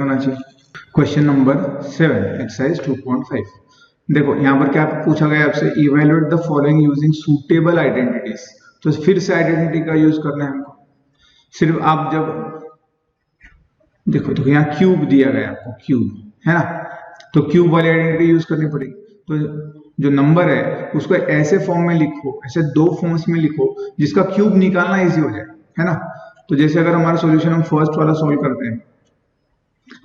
होना चाहिए। Question number 7 exercise 2.5। देखो यहाँ पर क्या पूछा गया आपसे, evaluate the following using suitable identities. तो फिर से आइडेंटिटी का यूज करना है हमको। सिर्फ आप जब देखो यहाँ क्यूब दिया गया आपको, क्यूब है ना, तो क्यूब वाली आइडेंटिटी यूज करनी पड़ेगी। तो जो नंबर है उसको ऐसे फॉर्म में लिखो, ऐसे दो फॉर्म्स में लिखो जिसका क्यूब निकालना इजी हो जाए, है ना। तो जैसे अगर हमारा सॉल्यूशन हम फर्स्ट वाला सॉल्व करते हैं,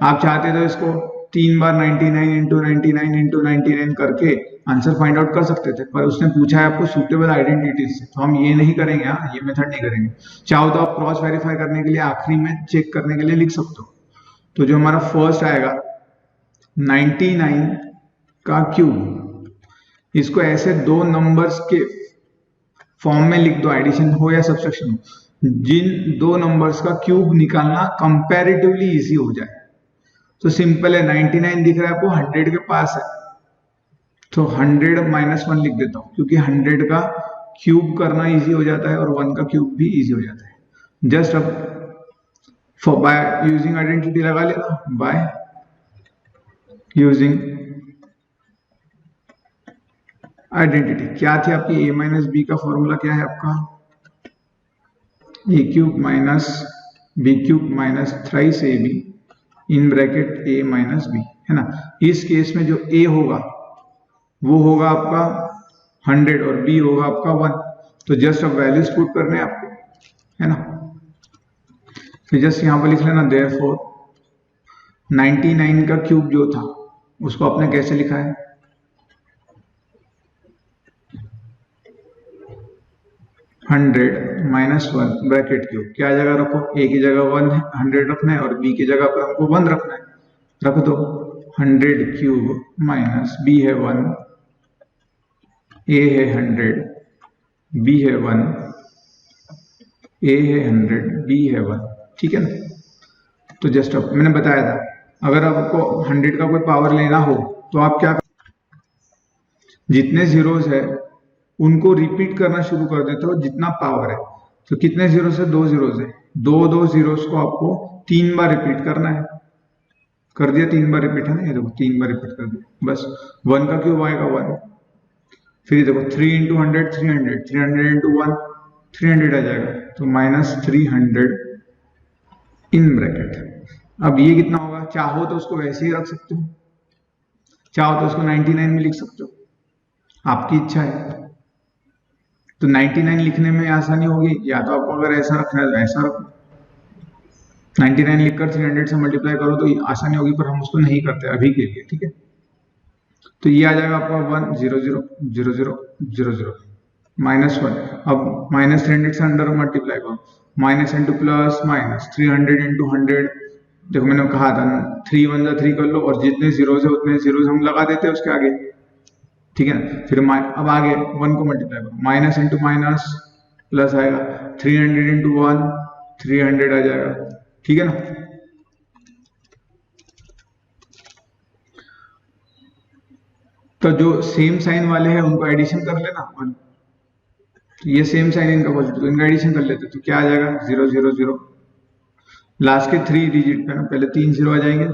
आप चाहते तो इसको 3 बार 99 इंटू 99 इंटू 99 करके आंसर फाइंड आउट कर सकते थे, पर उसने पूछा है आपको सूटेबल आइडेंटिटीज से, तो हम ये नहीं करेंगे। हाँ, ये मेथड नहीं करेंगे। चाहो तो आप क्रॉस वेरीफाई करने के लिए आखिरी में चेक करने के लिए लिख सकते हो। तो जो हमारा फर्स्ट आएगा 99 का क्यूब, इसको ऐसे दो नंबर्स के फॉर्म में लिख दो, एडिशन हो या सब्ट्रैक्शन हो, जिन दो नंबर्स का क्यूब निकालना कंपैरेटिवली इजी हो जाए। तो सिंपल है, 99 दिख रहा है आपको 100 के पास है, तो 100 -1 लिख देता हूं, क्योंकि 100 का क्यूब करना इजी हो जाता है और 1 का क्यूब भी इजी हो जाता है। जस्ट अब फॉर बाय यूजिंग आइडेंटिटी लगा लेना, बाय यूजिंग आइडेंटिटी। क्या थी आपकी, a माइनस बी का फॉर्मूला क्या है आपका, a cube minus B cube minus thrice A B in bracket a minus B, है ना। इस केस में जो a होगा वो होगा आपका 100 और b होगा आपका 1। तो जस्ट अब वैल्यूज पुट करने हैं आपको, है ना। फिर जस्ट यहां पर लिख लेना देयरफॉर 99 का क्यूब जो था उसको आपने कैसे लिखा है, 100 -1 ब्रैकेट क्यूब, क्या जगह रखो, a की जगह 100 रखना है और b की जगह पर हमको 1 रखना है, रख दो। 100 क्यूब माइनस b है 1, a है 100, b है 1, a है 100, b है 1, ठीक है ना। तो जस्ट अब मैंने बताया था, अगर आपको 100 का कोई पावर लेना हो तो आप क्या, जितने जीरोस है उनको रिपीट करना शुरू कर देते हो जितना पावर है। तो कितने जीरोस है, 2 जीरोस है, दो जीरोस को आपको 3 बार रिपीट करना है। कर दिया, 3 बार रिपीट है ना, ये देखो 3 बार रिपीट कर दिया, बस 1 का क्यूब आएगा 1। फिर देखो 3 इंटू 100 300, 300 इंटू 1 300 आ जाएगा, तो -300 इन ब्रैकेट। अब ये कितना होगा, चाहो तो उसको वैसे ही रख सकते हो, चाहो तो उसको 99 में लिख सकते हो, आपकी इच्छा है। तो 99 लिखने में आसानी होगी, या तो आपको अगर ऐसा रखना है तो ऐसा रखो, 99 लिखकर 300 से मल्टीप्लाई करो तो आसानी होगी, पर हम उसको नहीं करते अभी के लिए, ठीक है। तो ये आ जाएगा आपका 1 0 0 0 0 0 0 -1। अब -300 से अंडर मल्टीप्लाई करो, minus into plus minus 300 into 100। देखो मैंने कहा था 3 1 जा 3 कर लो, और जितने जीरोस है उतने जीरोस हम लगा देते हैं उसके आगे, ठीक है ना। फिर अब आगे 1 को मल्टीप्लाई करो, माइनस इंटू माइनस प्लस आएगा, 300 इंटू 1 300 आ जाएगा, ठीक है ना। तो जो सेम साइन वाले हैं उनको एडिशन कर लेना, 1। तो ये सेम साइन इनका पॉजिटिव, तो इनका एडिशन कर लेते, तो क्या आ जाएगा 0 0 0। लास्ट के 3 डिजिट पे ना पहले 3 0 आ जाएंगे,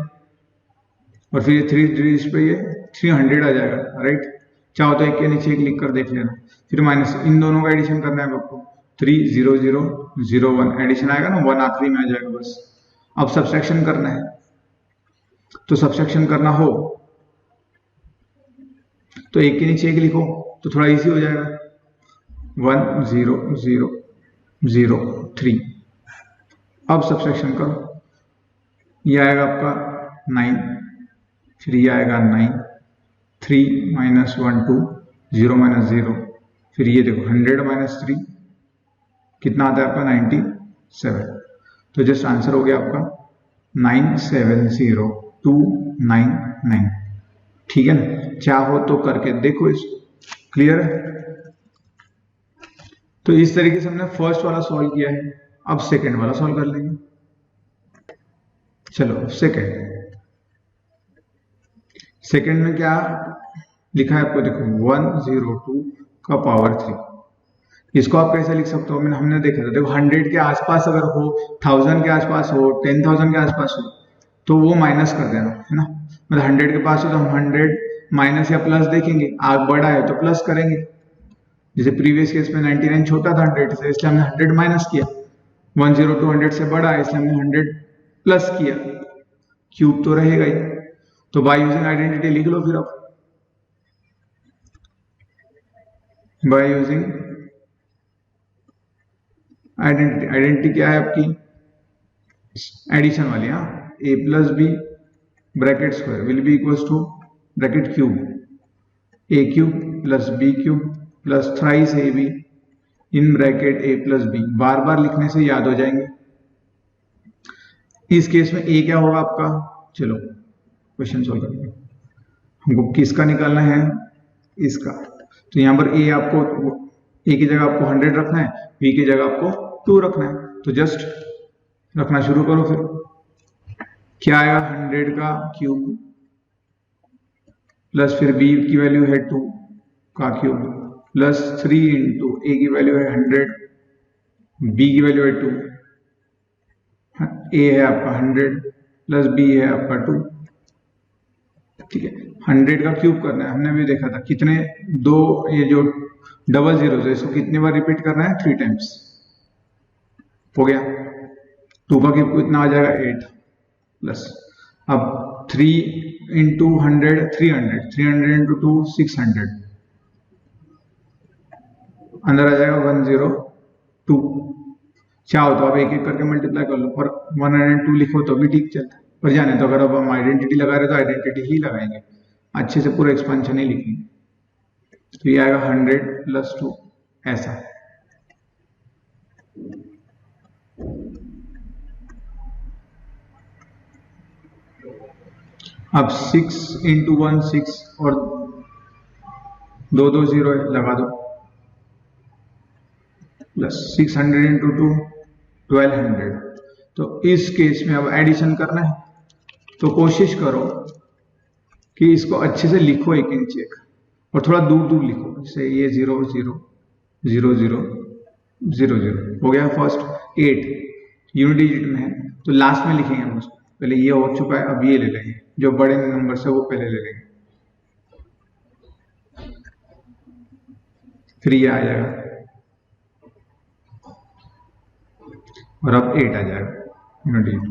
और फिर 3 डिजिट पे ये 300 आ जाएगा, राइट। चाहो तो एक के नीचे एक लिख कर देख लेना। फिर माइनस, इन दोनों का एडिशन करना है आपको, 3 0 0 0 1 एडिशन आएगा ना, 1 आखिरी में आ जाएगा बस। अब सब्ट्रैक्शन करना है, तो सब्ट्रैक्शन करना हो तो एक के नीचे एक लिखो तो थोड़ा इजी हो जाएगा। 1 0 0 0 3, अब सब्ट्रैक्शन करो, ये आएगा आपका 9, फिर ये आएगा 9, 3 -1 2 0 -0, फिर ये देखो 100 -3 कितना आता है आपका 97। तो जस्ट आंसर हो गया आपका 970299, ठीक है ना। चाहो तो करके देखो इसको, क्लियर है। तो इस तरीके से हमने फर्स्ट वाला सॉल्व किया है। अब सेकंड वाला सॉल्व कर लेंगे। चलो सेकंड में क्या लिखा है आपको, देखो 102 का पावर 3। इसको आप कैसे लिख सकते हो, हमने देखा था, देखो 100 के आसपास अगर हो, 1000 के आसपास हो, 10,000 के आसपास हो, तो वो माइनस कर देना है ना, मतलब 100 के पास है तो हम 100 माइनस या प्लस देखेंगे, आग बड़ा है तो प्लस करेंगे। जैसे प्रीवियस केस में 99 छोटा था 100 से, इसलिए हमने 100 माइनस किया। 102 100 से बड़ा है, इसलिए हमने 100 प्लस किया। क्यूब तो रहेगा ही, तो बाय यूजिंग आइडेंटिटी लिख लो फिर आप। बाय यूजिंग आइडेंटिटी, आइडेंटिटी क्या है आपकी? एडिशन वाली, हाँ, a plus B bracket square will be equals to bracket cube a cube plus b cube plus thrice A B in bracket a plus B. बार बार लिखने से याद हो जाएंगे। इस केस में a क्या होगा आपका? चलो क्वेश्चन सोल्व करेंगे। हमको किसका निकालना है? इसका। तो यहां पर a आपको, a की जगह आपको 100 रखना है, b की जगह आपको 2 रखना है, तो जस्ट रखना शुरू करो। फिर क्या आएगा? 100 का क्यूब प्लस फिर b की वैल्यू है 2 का क्यूब प्लस 3 इंटू a की वैल्यू है 100, b की वैल्यू है 2, a है आपका 100 प्लस b है आपका 2। ठीक है, 100 का क्यूब करना है, हमने भी देखा था कितने, दो ये जो डबल जीरो है इसको कितने बार रिपीट करना है? 3 टाइम्स। हो गया। 2 का क्यूब कितना आ जाएगा? 8 प्लस, अब 3 इंटू 100 300, 300 इंटू 2 600, अंदर आ जाएगा 102। चाहो तो आप एक एक करके मल्टीप्लाई कर लो, पर 102 लिखो तो भी ठीक चलता है। पर जाने तो अगर अब हम आइडेंटिटी लगा रहे तो आइडेंटिटी ही लगाएंगे, अच्छे से पूरा एक्सपेंशन ही लिखेंगे। तो ये आएगा 100 प्लस 2 ऐसा। अब 6 इंटू 1 6 और 2 2 0 लगा दो, प्लस 600 इंटू 2 1200। तो इस केस में अब एडिशन करना है, तो कोशिश करो कि इसको अच्छे से लिखो एक इंच एक, और थोड़ा दूर दूर लिखो, जैसे ये 0 0 0 0 0 0 हो गया। फर्स्ट 8 यूनिट डिजिट में है तो लास्ट में लिखेंगे हम उसको, पहले ये हो चुका है, अब ये ले लेंगे, जो बड़े नंबर से वो पहले ले लेंगे, फिर ये आ जाएगा, और अब 8 आ जाएगा यूनिट डिजिट।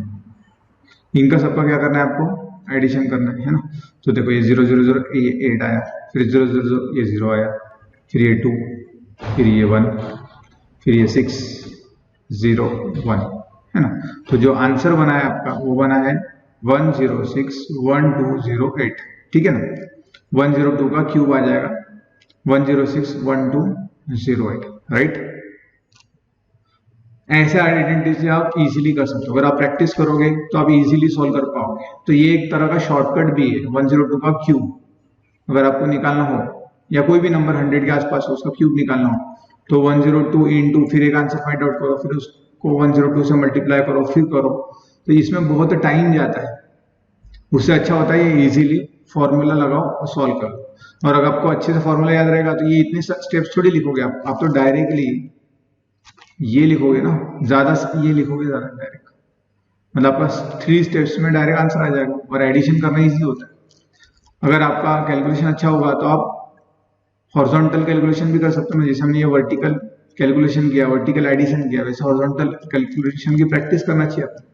इनका सबका क्या करना है? आपको एडिशन करना है ना। तो देखो ये 0 0 0 ये 8 आया, फिर 0 0 0 ये 0 आया, फिर ये 2, फिर ये 1, फिर ये 6 0 1, है ना। तो जो आंसर बना है आपका वो बना है 1061208, ठीक है ना। 102 का क्यूब आ जाएगा 1061208, राइट। ऐसे आइडेंटिटी से आप इजीली कर सकते हो, अगर आप प्रैक्टिस करोगे तो आप इजीली सॉल्व कर पाओगे। तो ये एक तरह का शॉर्टकट भी है, 102 का क्यूब अगर आपको निकालना हो, या कोई भी नंबर 100 के आसपास हो उसका क्यूब निकालना हो, तो 102 इंटू फिर एक आंसर फाइंड आउट करो, फिर उसको 102 से मल्टीप्लाई करो, फिर करो, तो इसमें बहुत टाइम जाता है। उससे अच्छा होता है ये इजीली फॉर्मूला लगाओ और सॉल्व करो। और अगर आपको अच्छे से फॉर्मूला याद रहेगा तो ये इतने स्टेप्स थोड़ी लिखोगे आप तो डायरेक्टली ये लिखोगे ना, ज्यादा ये लिखोगे ज्यादा डायरेक्ट, मतलब आपका 3 स्टेप्स में डायरेक्ट आंसर आ जाएगा। और एडिशन करना इजी होता है। अगर आपका कैलकुलेशन अच्छा होगा तो आप हॉरिजॉन्टल कैलकुलेशन भी कर सकते हो, जैसे हमने ये वर्टिकल कैलकुलेशन किया, वर्टिकल एडिशन किया, वैसे हॉरिजॉन्टल कैलकुलेशन की प्रैक्टिस करना चाहिए आपको,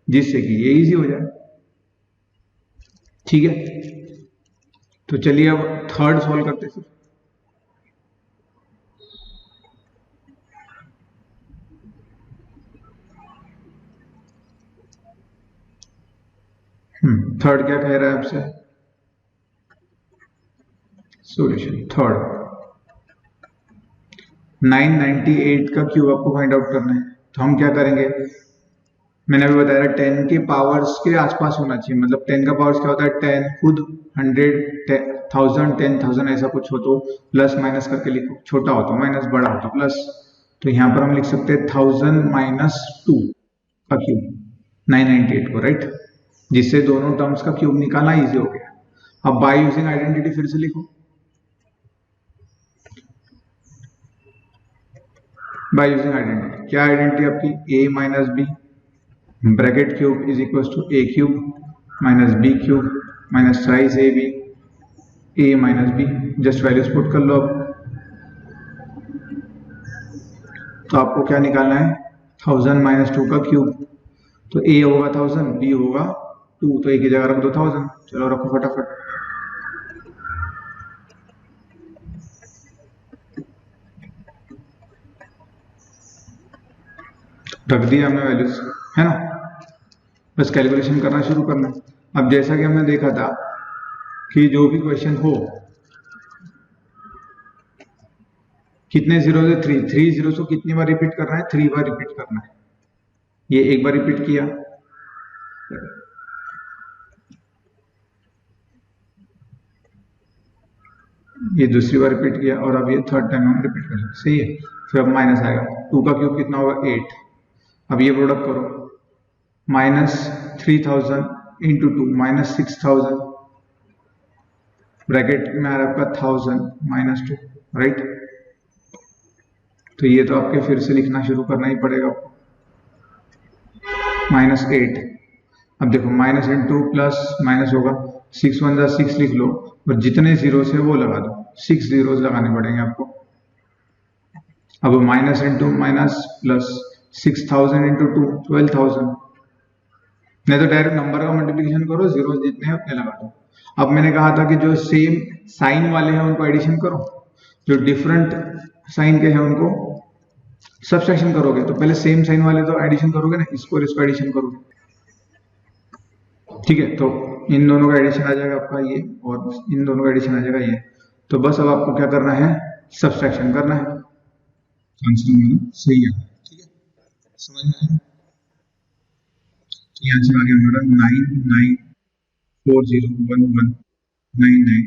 जिससे कि ये इजी हो जाए। ठीक है, तो चलिए अब थर्ड सॉल्व करते हैं। थर्ड क्या कह रहा है आपसे? सॉल्यूशन थर्ड 998 का क्यूब आपको फाइंड आउट करना है। तो हम क्या करेंगे, मैंने अभी बताया 10 के पावर्स के आसपास होना चाहिए, मतलब 10 का पावर्स क्या होता है? 10 खुद 100 1000 10,000 ऐसा कुछ हो तो प्लस माइनस करके लिखो, छोटा हो तो माइनस, बड़ा हो तो प्लस। तो यहाँ पर हम लिख सकते हैं 1000 माइनस 2 का क्यूब 998 को, राइट, जिससे दोनों टर्म्स का क्यूब निकालना इजी हो गया। अब बाय यूजिंग आइडेंटिटी फिर से लिखो, बाय यूजिंग आइडेंटिटी। क्या आइडेंटिटी आपकी? a minus B bracket cube is equal to a cube minus B cube minus thrice A B A minus B, just values put कर लो अब। तो आपको क्या निकालना है, 1000 माइनस 2 का क्यूब, तो ए होगा 1000, बी होगा 2, तो ए की जगह रख दो 1000। चलो रखो फटाफट। रख दिया हमने वैल्यूज, है ना। बस कैलकुलेशन करना शुरू करना। अब जैसा कि हमने देखा था कि जो भी क्वेश्चन हो, कितने जीरो से 3 जीरो को कितनी बार रिपीट करना है, 3 बार रिपीट करना है। ये एक बार रिपीट किया, ये दूसरी बार रिपीट किया, और अब ये थर्ड टाइम हम रिपीट कर सकते, सही है। फिर अब माइनस आएगा, 2 का क्यूब कितना होगा 8। अब ये प्रोडक्ट करो, माइनस 3000 इंटू 2 माइनस 6000, ब्रैकेट में आ रहा है आपका 1000 माइनस 2, राइट। तो ये तो आपके फिर से लिखना शुरू करना ही पड़ेगा आपको, माइनस 8। अब देखो माइनस इंटू प्लस माइनस होगा, 6 1 जा 6 लिख लो, और जितने जीरो है वो लगा दो, 6 जीरोस लगाने पड़ेंगे आपको। अब minus into minus plus, 6000 into 2 12,000, नहीं तो डायरेक्ट नंबर का मल्टीप्लिकेशन करो, जीरो जितने हैं उतने लगा दो। अब मैंने कहा था कि जो सेम साइन वाले हैं उनको एडिशन करो, जो डिफरेंट साइन के हैं उनको सब्सट्रैक्शन करोगे। तो पहले सेम साइन वाले तो एडिशन करोगे ना, इसको और इसको एडिशन करोगे, ठीक है। तो इन दोनों का एडिशन आ जाएगा आपका ये, और इन दोनों का एडिशन आ जाएगा ये। तो बस अब आपको क्या करना है, सब्सट्रैक्शन करना है। आंसर हमारा सही है, ठीक है, समझ में आया। तो ये आंसर आ गया हमारा 99401199।